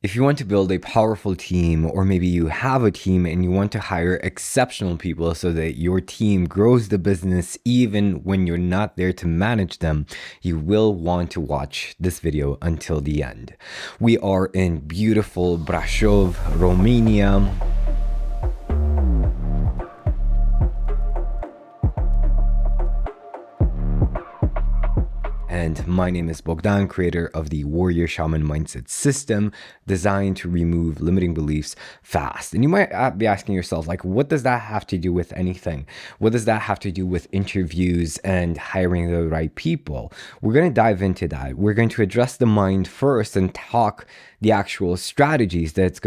If you want to build a powerful team, or maybe you have a team and you want to hire exceptional people so that your team grows the business even when you're not there to manage them, you will want to watch this video until the end. We are in beautiful Brașov, Romania. And my name is Bogdan, creator of the Warrior Shaman Mindset system designed to remove limiting beliefs fast. And you might be asking yourself, like, what does that have to do with anything? What does that have to do with interviews and hiring the right people? We're going to dive into that. We're going to address the mind first and talk the actual strategies that are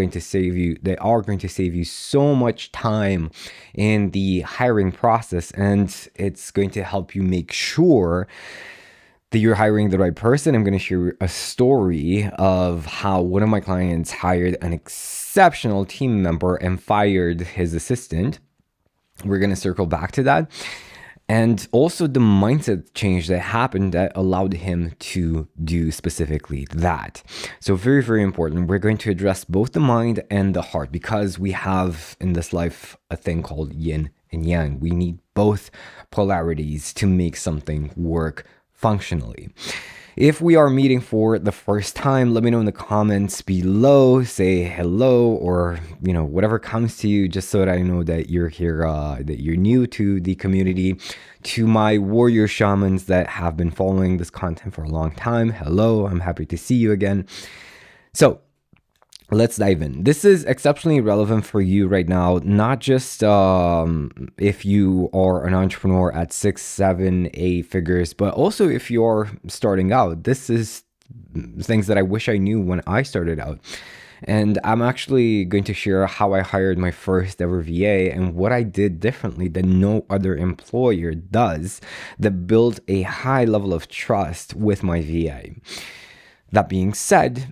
going to save you so much time in the hiring process. And it's going to help you make sure that you're hiring the right person. I'm going to share a story of how one of my clients hired an exceptional team member and fired his assistant. We're going to circle back to that. And also the mindset change that happened that allowed him to do specifically that. So very, very important. We're going to address both the mind and the heart, because we have in this life a thing called yin and yang. We need both polarities to make something work functionally. If we are meeting for the first time, let me know in the comments below. Say hello, or whatever comes to you, just so that I know that you're here, that you're new to the community. To my warrior shamans that have been following this content for a long time, hello, I'm happy to see you again. So let's dive in. This is exceptionally relevant for you right now, not just if you are an entrepreneur at 6, 7, 8 figures, but also if you're starting out. This is things that I wish I knew when I started out. And I'm actually going to share how I hired my first ever VA and what I did differently than no other employer does that built a high level of trust with my VA. That being said,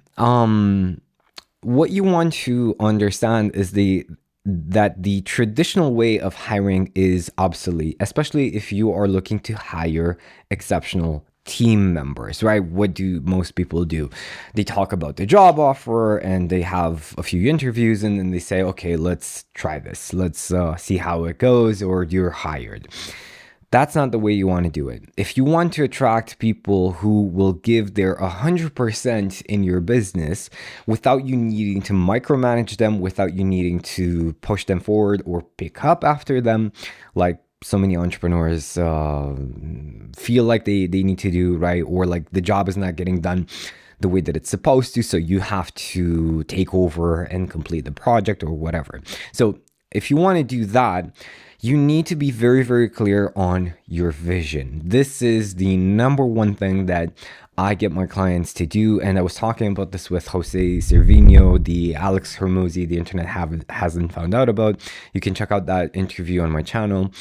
what you want to understand is that the traditional way of hiring is obsolete, especially if you are looking to hire exceptional team members, right? What do most people do? They talk about the job offer and they have a few interviews, and then they say, okay, let's try this. Let's see how it goes, or you're hired. That's not the way you want to do it. If you want to attract people who will give their 100% in your business without you needing to micromanage them, without you needing to push them forward or pick up after them, like so many entrepreneurs feel like they need to do, right? Or like the job is not getting done the way that it's supposed to, so you have to take over and complete the project or whatever. So if you want to do that, you need to be very, very clear on your vision. This is the number one thing that I get my clients to do. And I was talking about this with Jose Cervino, the Alex Hermosi, the internet hasn't found out about. You can check out that interview on my channel.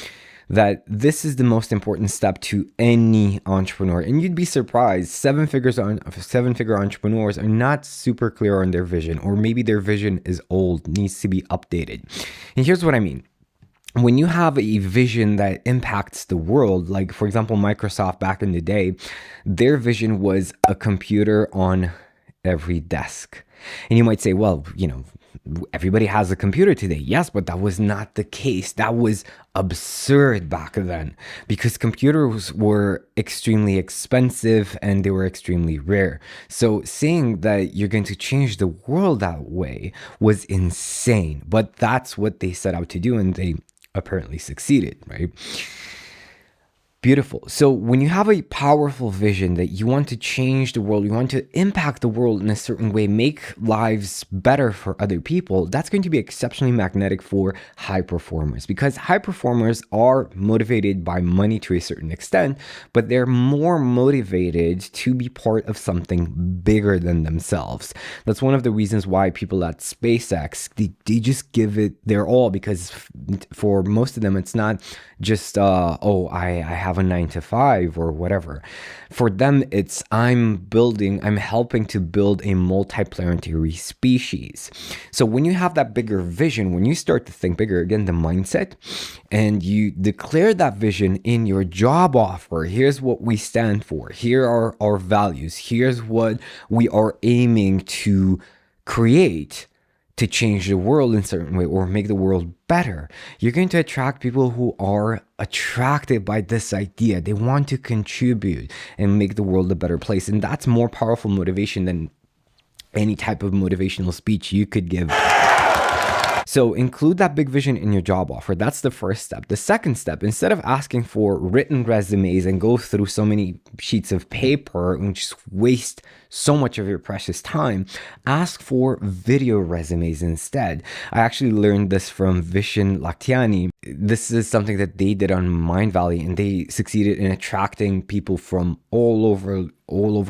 That this is the most important step to any entrepreneur. And you'd be surprised, seven-figure entrepreneurs are not super clear on their vision, or maybe their vision is old, needs to be updated. And here's what I mean. When you have a vision that impacts the world, like for example, Microsoft back in the day, their vision was a computer on every desk. And you might say, well, everybody has a computer today. Yes, but that was not the case. That was absurd back then, because computers were extremely expensive and they were extremely rare. So saying that you're going to change the world that way was insane. But that's what they set out to do, and they apparently succeeded, right? Beautiful. So when you have a powerful vision that you want to change the world, you want to impact the world in a certain way, make lives better for other people, that's going to be exceptionally magnetic for high performers, because high performers are motivated by money to a certain extent, but they're more motivated to be part of something bigger than themselves. That's one of the reasons why people at SpaceX, they just give it their all, because for most of them, it's not just, I have a 9 to 5 or whatever. For them, it's I'm helping to build a multiplanetary species. So when you have that bigger vision, when you start to think bigger, again, the mindset, and you declare that vision in your job offer, here's what we stand for, here are our values, here's what we are aiming to create to change the world in a certain way or make the world better, you're going to attract people who are attracted by this idea. They want to contribute and make the world a better place. And that's more powerful motivation than any type of motivational speech you could give. So include that big vision in your job offer. That's the first step. The second step, instead of asking for written resumes and go through so many sheets of paper and just waste so much of your precious time, ask for video resumes instead. I actually learned this from Vishen Laktiani. This is something that they did on Mind Valley, and they succeeded in attracting people from all over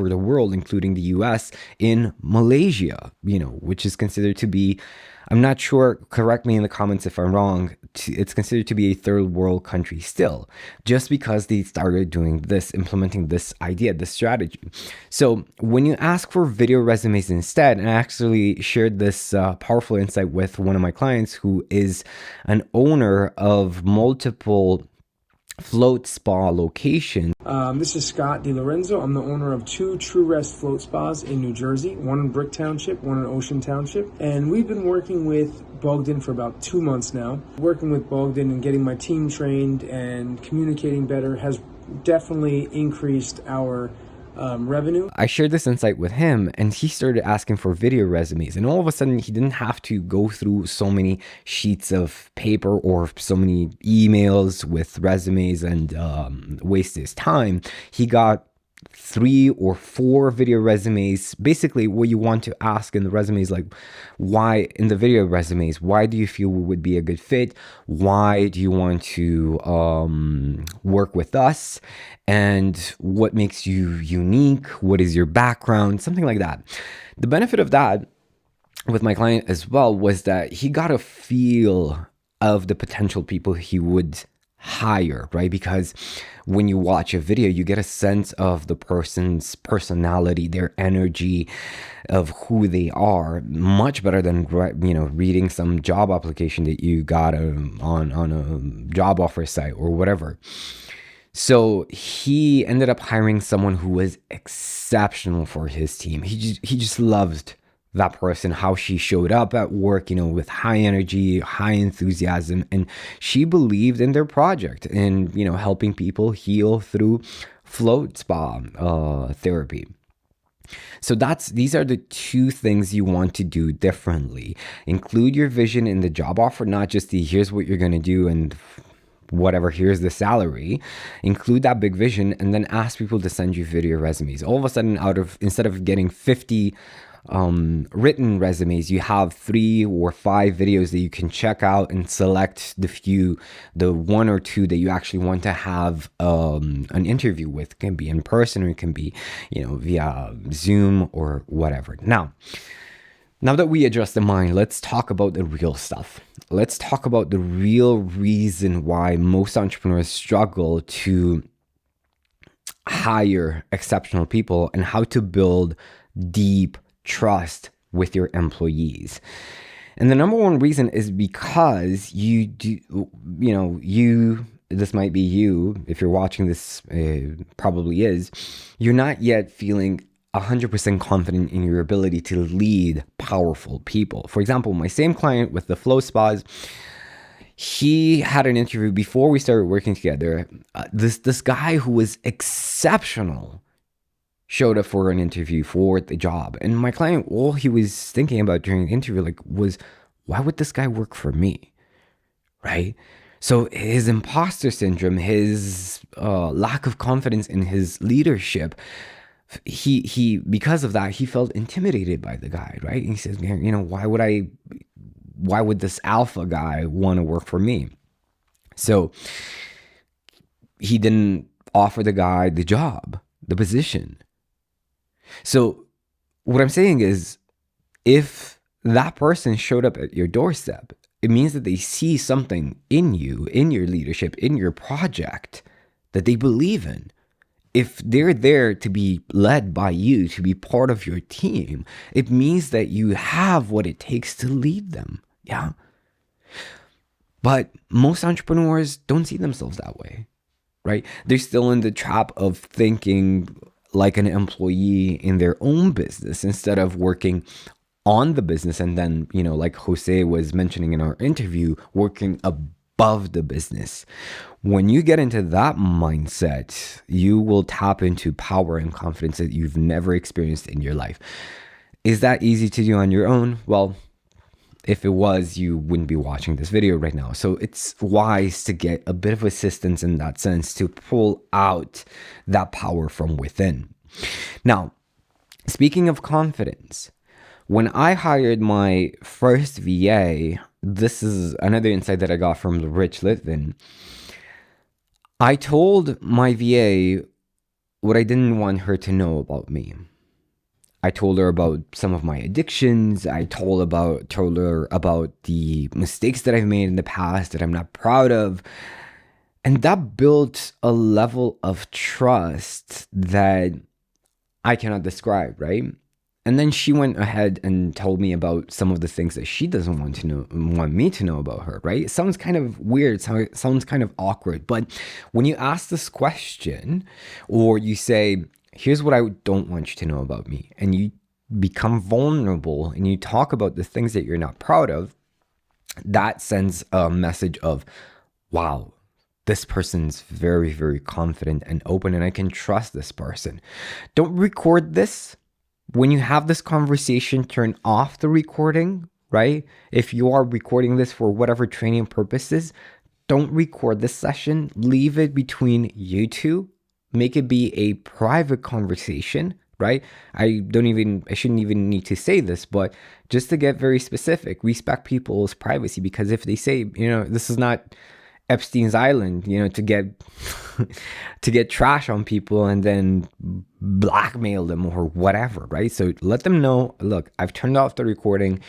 the world, including the US, in Malaysia, which is considered to be, I'm not sure, correct me in the comments if I'm wrong, it's considered to be a third world country still, just because they started doing this, implementing this idea, this strategy. So when you ask for video resumes instead, and I actually shared this powerful insight with one of my clients who is an owner of multiple float spa location. This is Scott DiLorenzo. I'm the owner of 2 True Rest float spas in New Jersey, one in Brick Township, one in Ocean Township. And we've been working with Bogdan for about 2 months now. Working with Bogdan and getting my team trained and communicating better has definitely increased our revenue. I shared this insight with him, and he started asking for video resumes, and all of a sudden he didn't have to go through so many sheets of paper or so many emails with resumes and waste his time. He got 3 or 4 video resumes. Basically, what you want to ask in the resumes, like, why in the video resumes, why do you feel we would be a good fit? Why do you want to work with us? And what makes you unique? What is your background? Something like that. The benefit of that with my client as well was that he got a feel of the potential people he would hire, right? Because when you watch a video, you get a sense of the person's personality, their energy, of who they are, much better than reading some job application that you got on a job offer site or whatever. So he ended up hiring someone who was exceptional for his team. He just loved that person, how she showed up at work, with high energy, high enthusiasm, and she believed in their project and, helping people heal through float spa therapy. So these are the 2 things you want to do differently. Include your vision in the job offer, not just here's what you're going to do and whatever, here's the salary. Include that big vision and then ask people to send you video resumes. All of a sudden, instead of getting 50 written resumes, you have 3 or 5 videos that you can check out and select the 1 or 2 that you actually want to have an interview with. It can be in person or it can be, via Zoom or whatever. Now that we address the mind, let's talk about the real stuff. Let's talk about the real reason why most entrepreneurs struggle to hire exceptional people and how to build deep trust with your employees. And the number one reason is because this might be you, if you're watching this, probably is, you're not yet feeling 100% confident in your ability to lead powerful people. For example, my same client with the flow spas, he had an interview before we started working together. This guy who was exceptional showed up for an interview for the job. And my client, all he was thinking about during the interview, was, why would this guy work for me? Right? So his imposter syndrome, his lack of confidence in his leadership, he because of that, he felt intimidated by the guy, right? And he says, why would this alpha guy want to work for me? So he didn't offer the guy the job, the position. So what I'm saying is, if that person showed up at your doorstep, it means that they see something in you, in your leadership, in your project that they believe in. If they're there to be led by you, to be part of your team, it means that you have what it takes to lead them. Yeah. But most entrepreneurs don't see themselves that way, right? They're still in the trap of thinking like an employee in their own business instead of working on the business, and then, like Jose was mentioning in our interview, working above the business. When you get into that mindset, you will tap into power and confidence that you've never experienced in your life. Is that easy to do on your own? Well, if it was, you wouldn't be watching this video right now. So it's wise to get a bit of assistance in that sense to pull out that power from within. Now, speaking of confidence, when I hired my first VA, this is another insight that I got from Rich Litvin. I told my VA what I didn't want her to know about me. I told her about some of my addictions. I told her about the mistakes that I've made in the past that I'm not proud of. And that built a level of trust that I cannot describe, right? And then she went ahead and told me about some of the things that she doesn't want me to know about her, right? It sounds kind of weird, it sounds kind of awkward. But when you ask this question, or you say, here's what I don't want you to know about me, and you become vulnerable and you talk about the things that you're not proud of, that sends a message of, wow, this person's very, very confident and open, and I can trust this person. Don't record this. When you have this conversation, turn off the recording, right? If you are recording this for whatever training purposes, don't record this session. Leave it between you two. Make it be a private conversation, right? I shouldn't even need to say this, but just to get very specific, respect people's privacy, because if they say, this is not Epstein's Island, to get to get trash on people and then blackmail them or whatever, right? So let them know, look, I've turned off the recording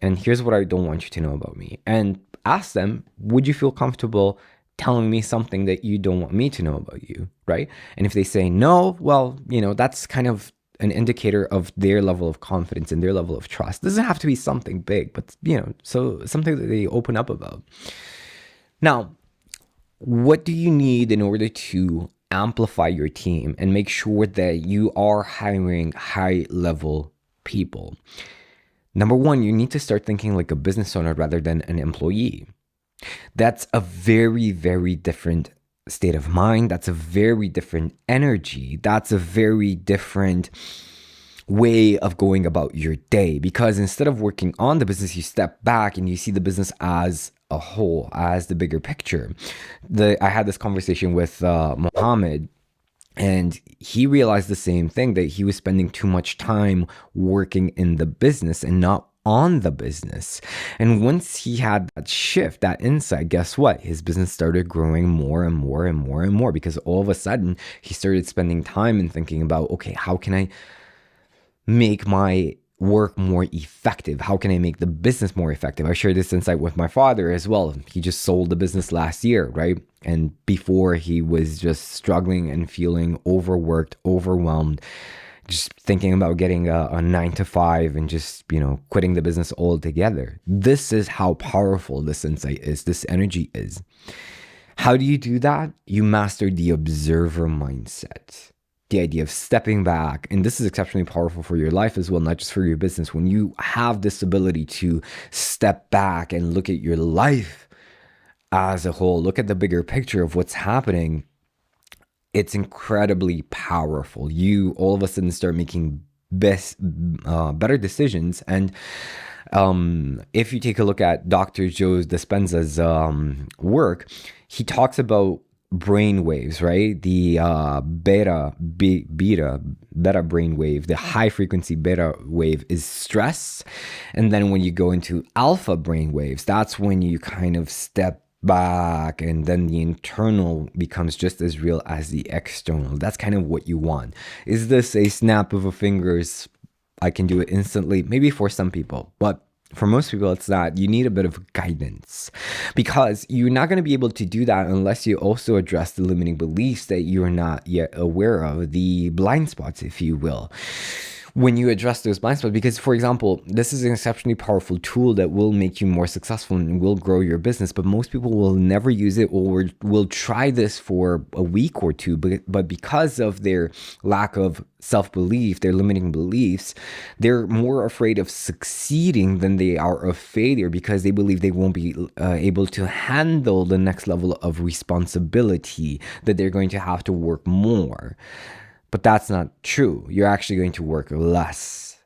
and here's what I don't want you to know about me. And ask them, would you feel comfortable telling me something that you don't want me to know about you, right? And if they say no, well, that's kind of an indicator of their level of confidence and their level of trust. It doesn't have to be something big, but, so something that they open up about. Now, what do you need in order to amplify your team and make sure that you are hiring high-level people? Number one, you need to start thinking like a business owner rather than an employee. That's a very, very different state of mind. That's a very different energy. That's a very different way of going about your day, because instead of working on the business, you step back and you see the business as a whole, as the bigger picture. I had this conversation with Mohammed, and he realized the same thing, that he was spending too much time working in the business and not on the business. And once he had that shift, that insight, guess what? His business started growing more and more and more and more, because all of a sudden he started spending time and thinking about, okay, how can I make my work more effective? How can I make the business more effective? I shared this insight with my father as well. He just sold the business last year, right? And before, he was just struggling and feeling overworked, overwhelmed, just thinking about getting a 9-to-5 and just, quitting the business altogether. This is how powerful this insight is, this energy is. How do you do that? You master the observer mindset. The idea of stepping back, and this is exceptionally powerful for your life as well, not just for your business. When you have this ability to step back and look at your life as a whole, look at the bigger picture of what's happening, it's incredibly powerful. You all of a sudden start making better decisions. And if you take a look at Dr. Joe Dispenza's work, he talks about brain waves, right? The beta brain wave, the high frequency beta wave is stress. And then when you go into alpha brain waves, that's when you kind of step back, and then the internal becomes just as real as the external. That's kind of what you want. Is this a snap of a fingers? I can do it instantly, maybe for some people, but for most people, it's not. You need a bit of guidance, because you're not going to be able to do that unless you also address the limiting beliefs that you're not yet aware of, the blind spots, if you will. when you address those blind spots. Because, for example, this is an exceptionally powerful tool that will make you more successful and will grow your business, but most people will never use it, or will try this for a week or two, but because of their lack of self-belief, their limiting beliefs, they're more afraid of succeeding than they are of failure, because they believe they won't be able to handle the next level of responsibility, that they're going to have to work more. But that's not true. You're actually going to work less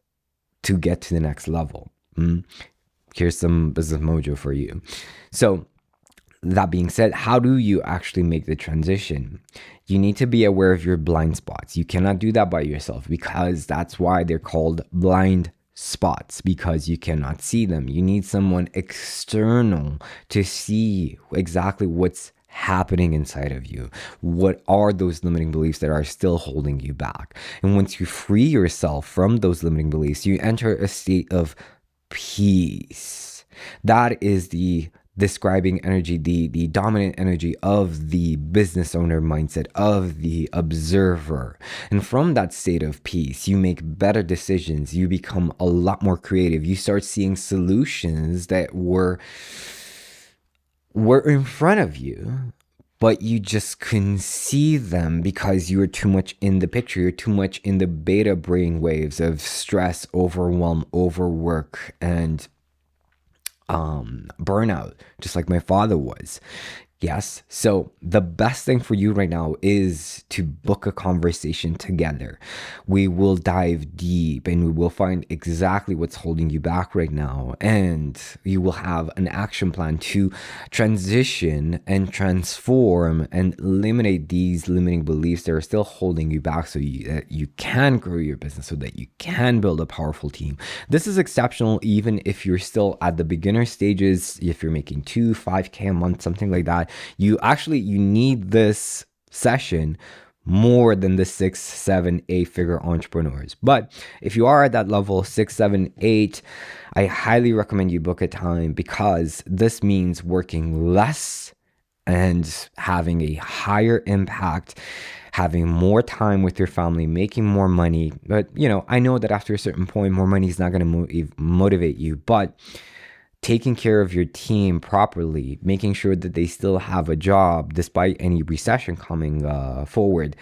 to get to the next level. Here's some business mojo for you. So, that being said, how do you actually make the transition? You need to be aware of your blind spots. You cannot do that by yourself, because that's why they're called blind spots, because you cannot see them. You need someone external to see exactly what's happening inside of you. What are those limiting beliefs that are still holding you back? And once you free yourself from those limiting beliefs, you enter a state of peace. That is the describing energy, the dominant energy of the business owner mindset, of the observer. And from that state of peace, you make better decisions. You become a lot more creative. You start seeing solutions that were in front of you, but you just couldn't see them because you were too much in the picture. You're too much in the beta brain waves of stress, overwhelm, overwork, and burnout, just like my father was. Yes. So the best thing for you right now is to book a conversation together. We will dive deep and we will find exactly what's holding you back right now. And you will have an action plan to transition and transform and eliminate these limiting beliefs that are still holding you back, so that you can grow your business, so that you can build a powerful team. This is exceptional even if you're still at the beginner stages, if you're making 5K a month, something like that. You need this session more than the 6, 7, 8 figure entrepreneurs. But if you are at that level, 6, 7, 8, I highly recommend you book a time, because this means working less and having a higher impact, having more time with your family, making more money. But, I know that after a certain point, more money is not going to motivate you, but taking care of your team properly, making sure that they still have a job despite any recession coming forward,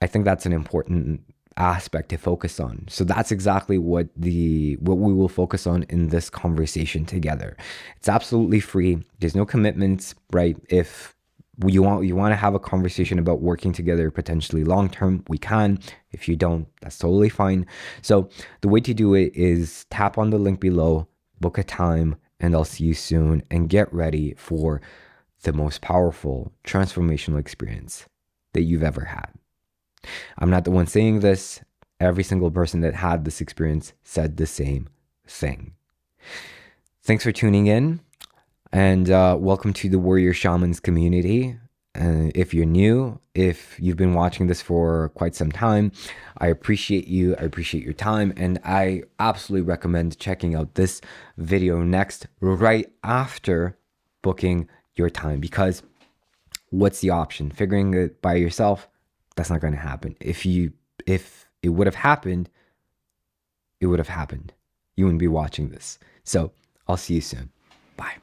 I think that's an important aspect to focus on. So that's exactly what we will focus on in this conversation together. It's absolutely free. There's no commitments, right? If you want to have a conversation about working together potentially long term, we can. If you don't, that's totally fine. So the way to do it is tap on the link below, book a time, and I'll see you soon, and get ready for the most powerful transformational experience that you've ever had. I'm not the one saying this. Every single person that had this experience said the same thing. Thanks for tuning in, and welcome to the Warrior Shamans community. If you're new, if you've been watching this for quite some time, I appreciate you. I appreciate your time. And I absolutely recommend checking out this video next, right after booking your time. Because what's the option? Figuring it by yourself, that's not going to happen. If it would have happened, it would have happened. You wouldn't be watching this. So I'll see you soon. Bye.